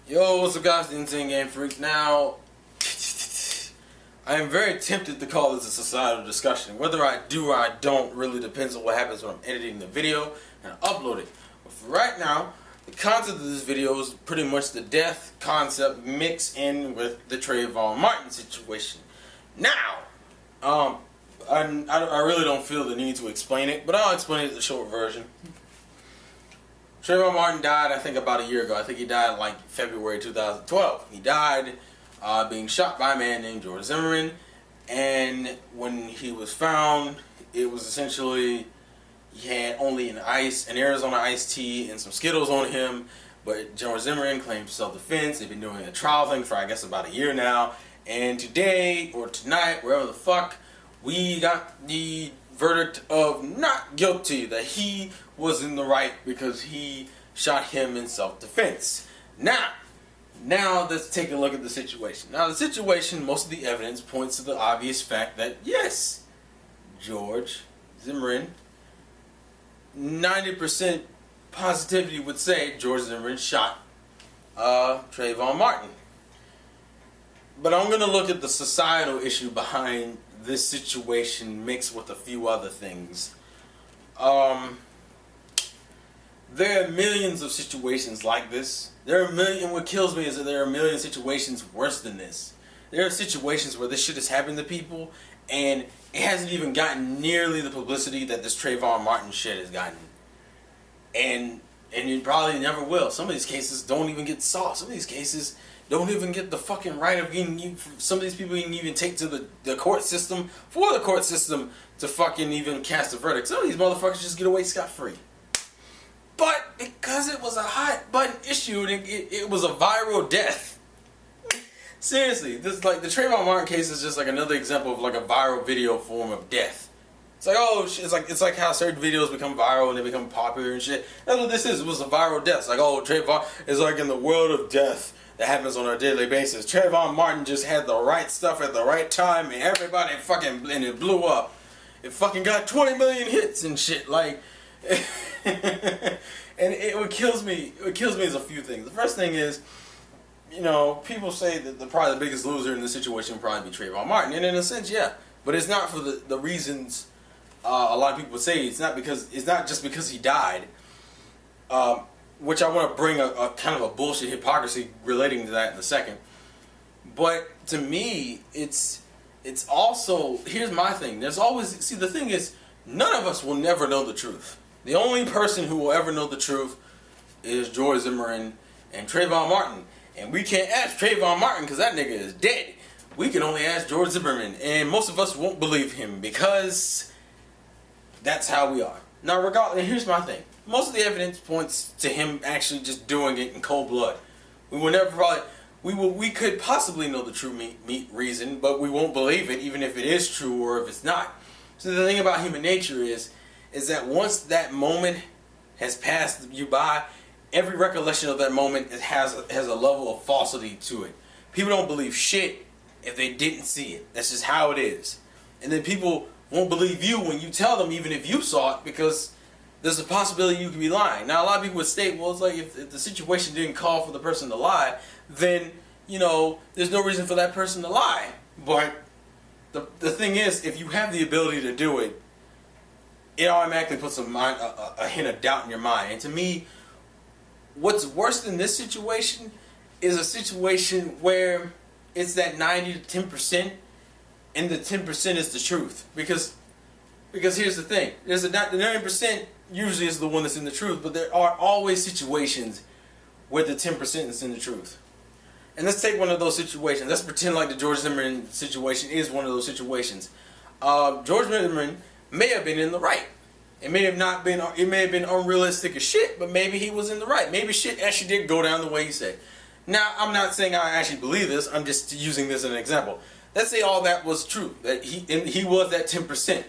Yo, what's up guys, the Insane Game Freak. Now, I am very tempted to call this a societal discussion. Whether I do or I don't really depends on what happens when I'm editing the video and uploading. But for right now, the concept of this video is pretty much the death concept mixed in with the Trayvon Martin situation. Now, I really don't feel the need to explain it, but I'll explain it in the short version. Trayvon Martin died, I think, about a year ago. I think he died like February 2012. He died being shot by a man named George Zimmerman. And when he was found, it was essentially he had only an Arizona iced tea and some Skittles on him. But George Zimmerman claimed self-defense. They've been doing a trial thing for, I guess, about a year now. And today, or tonight, wherever the fuck, we got the verdict of not guilty, that he was in the right because he shot him in self-defense. Now let's take a look at the situation. Now the situation, most of the evidence points to the obvious fact that yes, George Zimmerman, 90% positivity would say George Zimmerman shot Trayvon Martin. But I'm going to look at the societal issue behind this situation mixed with a few other things. There are millions of situations like this. And what kills me is that there are a million situations worse than this. There are situations where this shit has happened to people and it hasn't even gotten nearly the publicity that this Trayvon Martin shit has gotten. And it probably never will. Some of these cases don't even get solved. Some of these cases don't even get the fucking right of getting some of these people can even take to the court system for the court system to fucking even cast a verdict. Some of these motherfuckers just get away scot-free. But because it was a hot button issue, it was a viral death. Seriously, this like the Trayvon Martin case is just like another example of like a viral video form of death. It's like, oh, it's like how certain videos become viral and they become popular and shit. That's what this is. It was a viral death. It's like, oh, Trayvon is like in the world of death that happens on a daily basis. Trayvon Martin just had the right stuff at the right time and everybody fucking, and it blew up. It fucking got 20 million hits and shit. Like, and what kills me is a few things. The first thing is, you know, people say that probably the biggest loser in this situation would probably be Trayvon Martin. And in a sense, yeah. But it's not for the reasons a lot of people say. It's not just because he died. Which I want to bring a kind of a bullshit hypocrisy relating to that in a second. But to me, it's also, here's my thing. There's always, see, the thing is, none of us will never know the truth. The only person who will ever know the truth is George Zimmerman and Trayvon Martin. And we can't ask Trayvon Martin because that nigga is dead. We can only ask George Zimmerman. And most of us won't believe him because that's how we are. Now, regardless, here's my thing. Most of the evidence points to him actually just doing it in cold blood. We will never probably, we could possibly know the true reason, but we won't believe it even if it is true or if it's not. So the thing about human nature is that once that moment has passed you by, every recollection of that moment has a level of falsity to it. People don't believe shit if they didn't see it. That's just how it is. And then people won't believe you when you tell them even if you saw it because there's a possibility you could be lying. Now, a lot of people would state, well, it's like if the situation didn't call for the person to lie, then, you know, there's no reason for that person to lie. But the thing is, if you have the ability to do it, it automatically puts a hint of doubt in your mind. And to me, what's worse than this situation is a situation where it's that 90 to 10%, and the 10% is the truth. Because here's the thing. There's the 90% usually is the one that's in the truth, but there are always situations where the 10% is in the truth. And let's take one of those situations. Let's pretend like the George Zimmerman situation is one of those situations. George Zimmerman may have been in the right. It may have been unrealistic as shit, but maybe he was in the right. Maybe shit actually did go down the way he said. Now, I'm not saying I actually believe this. I'm just using this as an example. Let's say all that was true, that he was that 10%.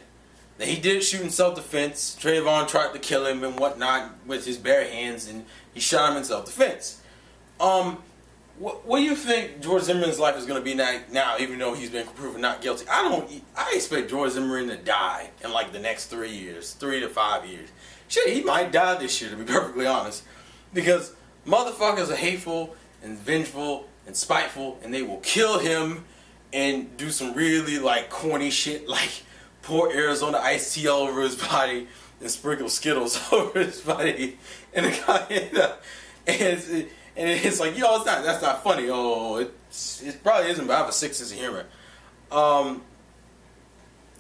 That he did shoot in self-defense. Trayvon tried to kill him and whatnot with his bare hands, and he shot him in self-defense. What do you think George Zimmerman's life is going to be now, even though he's been proven not guilty? I expect George Zimmerman to die in like the next 3 years, 3 to 5 years. Shit, he might die this year, to be perfectly honest. Because Motherfuckers are hateful and vengeful and spiteful, and they will kill him and do some really like corny shit, like pour Arizona iced tea all over his body and sprinkle Skittles over his body, and the guy and it's like, yo, that's not funny. Oh, it probably isn't, but I have a sick sense of humor.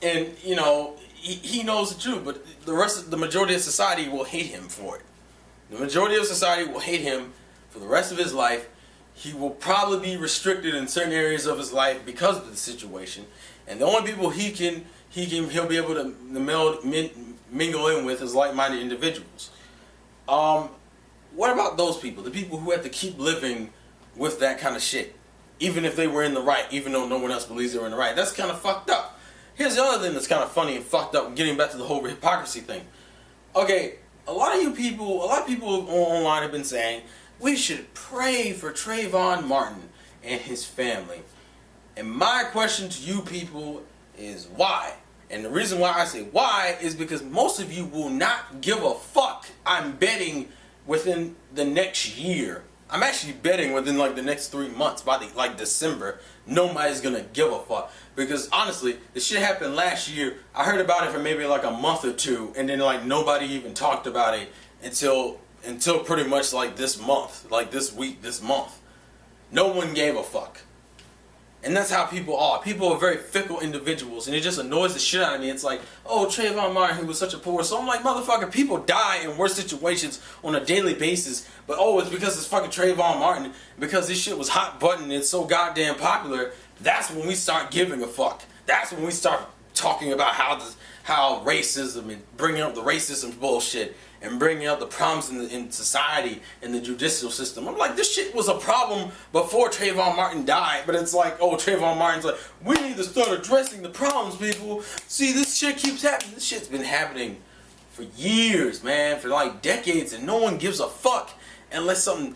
And you know, he knows the truth, but the majority of society will hate him for it. The majority of society will hate him for the rest of his life. He will probably be restricted in certain areas of his life because of the situation, and the only people he'll be able to mingle in with is like-minded individuals. What about those people? The people who have to keep living with that kind of shit, even if they were in the right, even though no one else believes they were in the right. That's kind of fucked up. Here's the other thing that's kind of funny and fucked up, getting back to the whole hypocrisy thing. Okay, a lot of people online have been saying we should pray for Trayvon Martin and his family. And my question to you people is why? And the reason why I say why is because most of you will not give a fuck. I'm betting within the next year. I'm actually betting within like the next 3 months, by December, nobody's gonna give a fuck. Because honestly, this shit happened last year. I heard about it for maybe like a month or two, and then like nobody even talked about it until pretty much like this month, like this week, this month. No one gave a fuck. And that's how people are. People are very fickle individuals, and it just annoys the shit out of me. It's like, oh, Trayvon Martin, he was such a poor soul. I'm like, motherfucker, people die in worse situations on a daily basis, but oh, it's because it's fucking Trayvon Martin, because this shit was hot button and it's so goddamn popular. That's when we start giving a fuck. That's when we start talking about how racism and bringing up the racism bullshit and bringing up the problems in society and the judicial system. I'm like, this shit was a problem before Trayvon Martin died, but it's like, oh, Trayvon Martin's like, we need to start addressing the problems, people. See, this shit keeps happening. This shit's been happening for years, man, for like decades, and no one gives a fuck unless a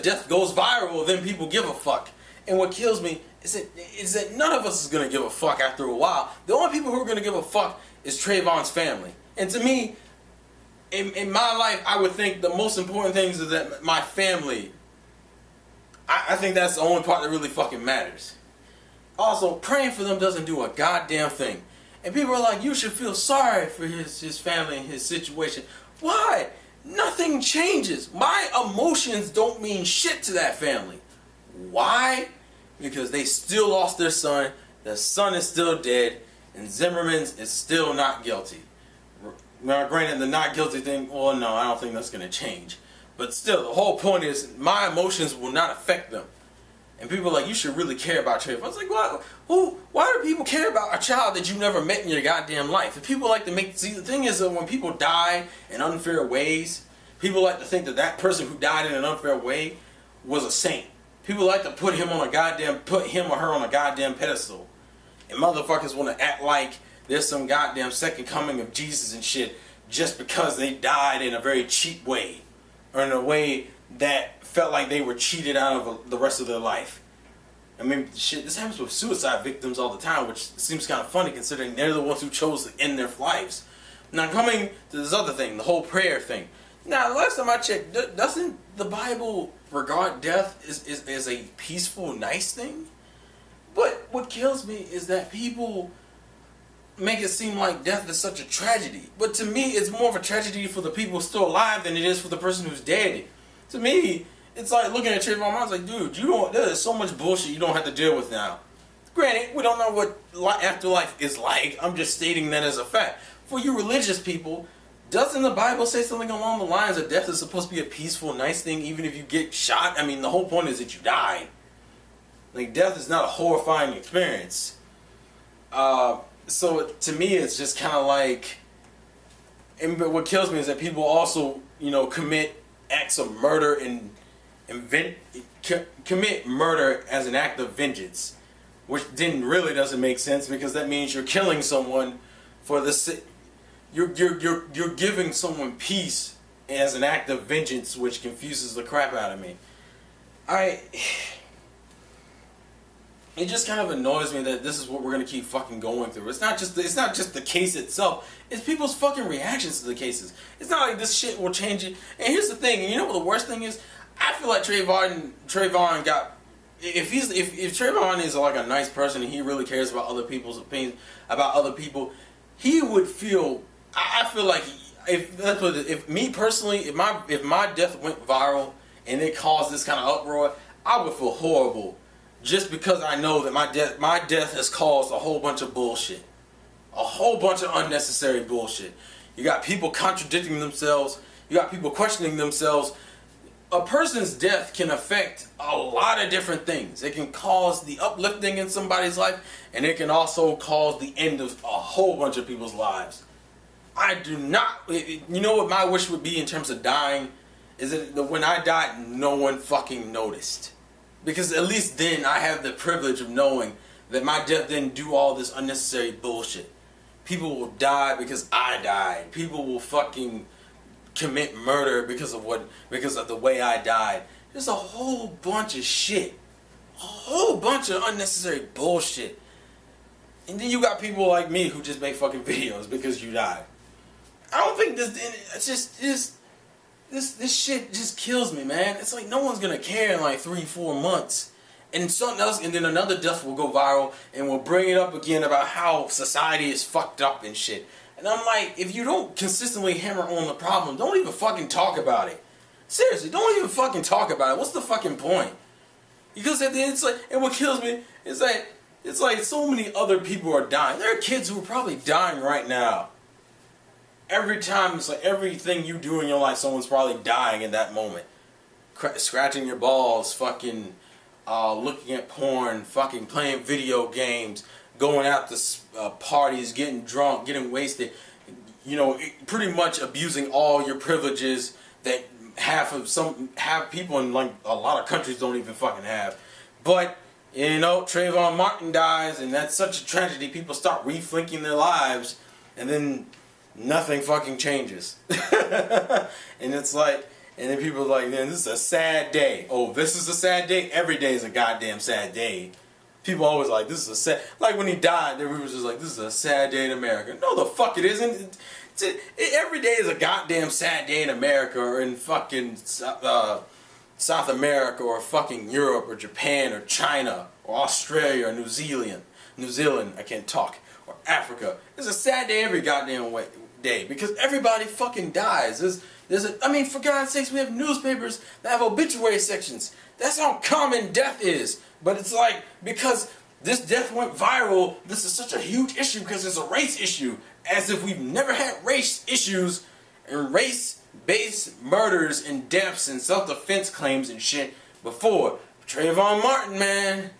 death goes viral, then people give a fuck. And what kills me is that none of us is gonna give a fuck after a while. The only people who are gonna give a fuck is Trayvon's family. And to me, in my life, I would think the most important things is that my family, I think that's the only part that really fucking matters. Also, praying for them doesn't do a goddamn thing. And people are like, you should feel sorry for his family and his situation. Why? Nothing changes. My emotions don't mean shit to that family. Why? Because they still lost their son, their son is still dead, and Zimmerman is still not guilty. Now, granted, the not guilty thing, well, no, I don't think that's going to change. But still, the whole point is, my emotions will not affect them. And people are like, you should really care about Trayvon. I was like, why do people care about a child that you never met in your goddamn life? And people like to see, the thing is that when people die in unfair ways, people like to think that that person who died in an unfair way was a saint. People like to put him or her on a goddamn pedestal. And motherfuckers want to act like there's some goddamn second coming of Jesus and shit just because they died in a very cheap way, or in a way that felt like they were cheated out of the rest of their life. I mean, shit, this happens with suicide victims all the time, which seems kind of funny considering they're the ones who chose to end their lives. Now, coming to this other thing, the whole prayer thing. Now, the last time I checked, doesn't the Bible regard death as a peaceful, nice thing? But what kills me is that people make it seem like death is such a tragedy. But to me, it's more of a tragedy for the people still alive than it is for the person who's dead. To me, it's like looking at Trayvon Martin, like, dude, there's so much bullshit you don't have to deal with now. Granted, we don't know what afterlife is like. I'm just stating that as a fact. For you religious people, doesn't the Bible say something along the lines of death is supposed to be a peaceful, nice thing, even if you get shot? I mean, the whole point is that you die. Like, death is not a horrifying experience. So to me, it's just kind of like, but what kills me is that people also, commit acts of murder and commit murder as an act of vengeance, which then really doesn't make sense, because that means you're killing someone for the you're giving someone peace as an act of vengeance, which confuses the crap out of me. it just kind of annoys me that this is what we're gonna keep fucking going through. It's not just the case itself. It's people's fucking reactions to the cases. It's not like this shit will change it. And here's the thing. And you know what the worst thing is? I feel like Trayvon got. If Trayvon is like a nice person and he really cares about other people's opinions about other people, he would feel. I feel like if me personally, if my death went viral and it caused this kind of uproar, I would feel horrible. Just because I know that my death has caused a whole bunch of bullshit. A whole bunch of unnecessary bullshit. You got people contradicting themselves. You got people questioning themselves. A person's death can affect a lot of different things. It can cause the uplifting in somebody's life, and it can also cause the end of a whole bunch of people's lives. I do not... You know what my wish would be in terms of dying? Is that when I died, no one fucking noticed. Because at least then I have the privilege of knowing that my death didn't do all this unnecessary bullshit. People will die because I died. People will fucking commit murder because of the way I died. There's a whole bunch of shit. A whole bunch of unnecessary bullshit. And then you got people like me who just make fucking videos because you died. I don't think this shit just kills me, man. It's like no one's gonna care in like 3-4 months. And something else, and then another death will go viral and we'll bring it up again about how society is fucked up and shit. And I'm like, if you don't consistently hammer on the problem, don't even fucking talk about it. Seriously, don't even fucking talk about it. What's the fucking point? Because at the end, it's like, and what kills me is that it's like so many other people are dying. There are kids who are probably dying right now. Every time, it's like everything you do in your life, someone's probably dying in that moment. Scratching your balls, fucking looking at porn, fucking playing video games, going out to parties, getting drunk, getting wasted. You know, pretty much abusing all your privileges that half people in like a lot of countries don't even fucking have. But you know, Trayvon Martin dies, and that's such a tragedy. People start rethinking their lives, and then nothing fucking changes. And it's like, and then people are like, man, this is a sad day. Oh, this is a sad day? Every day is a goddamn sad day. People always like, this is a sad... Like when he died, everyone was just like, this is a sad day in America. No, the fuck it isn't. Every day is a goddamn sad day in America or in fucking South America or fucking Europe or Japan or China or Australia or New Zealand, I can't talk, or Africa. It's a sad day every goddamn day because everybody fucking dies. I mean, for God's sakes, we have newspapers that have obituary sections. That's how common death is. But it's like, because this death went viral, this is such a huge issue because it's a race issue. As if we've never had race issues and race-based murders and deaths and self-defense claims and shit before. Trayvon Martin, man,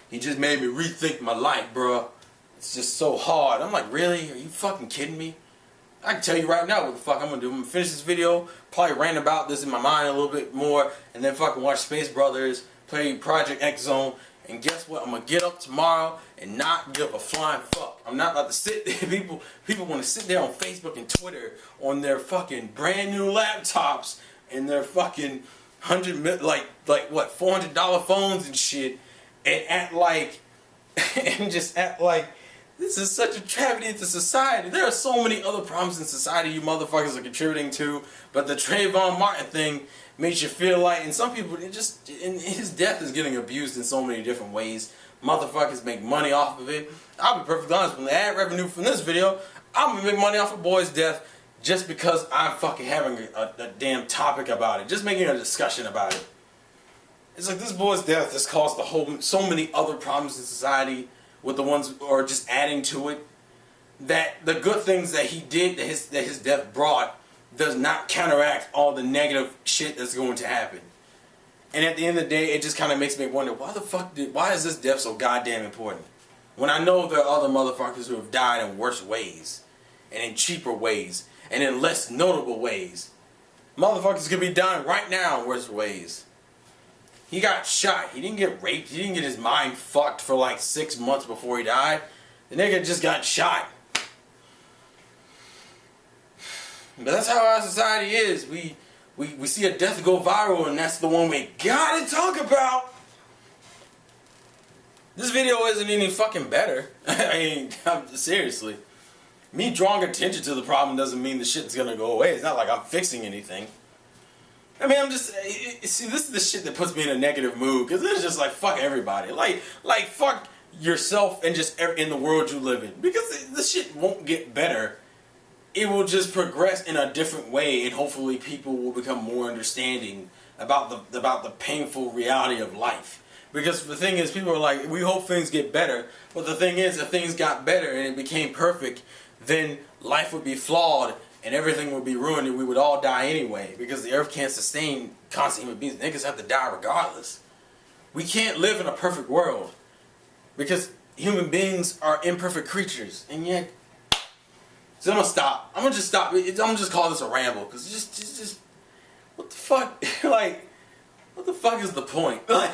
he just made me rethink my life, bro. It's just so hard. I'm like, really? Are you fucking kidding me? I can tell you right now what the fuck I'm gonna do. I'm gonna finish this video, probably rant about this in my mind a little bit more, and then fucking watch Space Brothers, play Project X Zone, and guess what? I'm gonna get up tomorrow and not give a flying fuck. I'm not about to sit there. People want to sit there on Facebook and Twitter on their fucking brand new laptops and their fucking $400 phones and shit, and act like and just act like this is such a tragedy to society. There are so many other problems in society you motherfuckers are contributing to, but the Trayvon Martin thing makes you feel like, and some people, his death is getting abused in so many different ways. Motherfuckers make money off of it. I'll be perfectly honest, when the ad revenue from this video, I'm gonna make money off of boy's death just because I'm fucking having a damn topic about it, just making a discussion about it. It's like this boy's death has caused so many other problems in society with the ones who are just adding to it, that the good things that he did, that his death brought, does not counteract all the negative shit that's going to happen. And at the end of the day, it just kind of makes me wonder, why is this death so goddamn important? When I know there are other motherfuckers who have died in worse ways, and in cheaper ways, and in less notable ways. Motherfuckers could be dying right now in worse ways. He got shot. He didn't get raped. He didn't get his mind fucked for like 6 months before he died. The nigga just got shot. But that's how our society is. We see a death go viral and that's the one we gotta talk about. This video isn't any fucking better. I mean, seriously. Me drawing attention to the problem doesn't mean the shit's gonna go away. It's not like I'm fixing anything. I mean, I'm just... See, this is the shit that puts me in a negative mood. Because it's just like, fuck everybody. Like fuck yourself and just in the world you live in. Because this shit won't get better. It will just progress in a different way. And hopefully people will become more understanding about the painful reality of life. Because the thing is, people are like, we hope things get better. But the thing is, if things got better and it became perfect, then life would be flawed and everything would be ruined and we would all die anyway. Because the earth can't sustain constant human beings. Niggas have to die regardless. We can't live in a perfect world. Because human beings are imperfect creatures. And yet... So I'm gonna stop. I'm gonna just stop. I'm gonna just call this a ramble. Because just... What the fuck? Like... What the fuck is the point? Oh,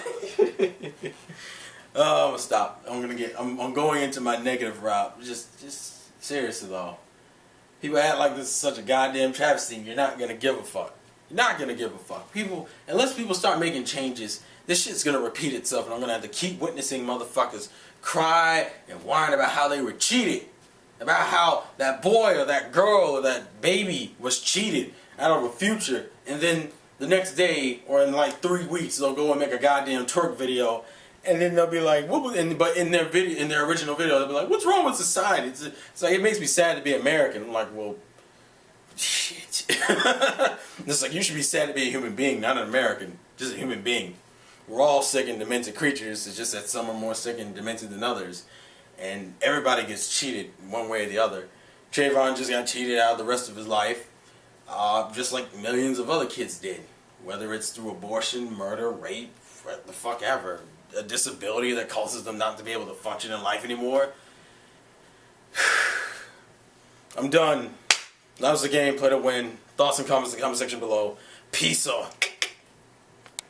I'm gonna stop. I'm going into my negative route. Just seriously though. People act like this is such a goddamn travesty. You're not gonna give a fuck. You're not gonna give a fuck. Unless people start making changes, this shit's gonna repeat itself, and I'm gonna have to keep witnessing motherfuckers cry and whine about how they were cheated, about how that boy or that girl or that baby was cheated out of a future, and then the next day, or in like 3 weeks, they'll go and make a goddamn twerk video, and then they'll be like, "What?" But in their original video, they'll be like, "What's wrong with society?" It's like, it makes me sad to be American. I'm like, well, shit. It's like, you should be sad to be a human being, not an American, just a human being. We're all sick and demented creatures. It's just that some are more sick and demented than others, and everybody gets cheated one way or the other. Trayvon just got cheated out of the rest of his life. Just like millions of other kids did. Whether it's through abortion, murder, rape, what the fuck ever. A disability that causes them not to be able to function in life anymore. I'm done. That was the game. Play to win. Thoughts and comments in the comment section below. Peace out.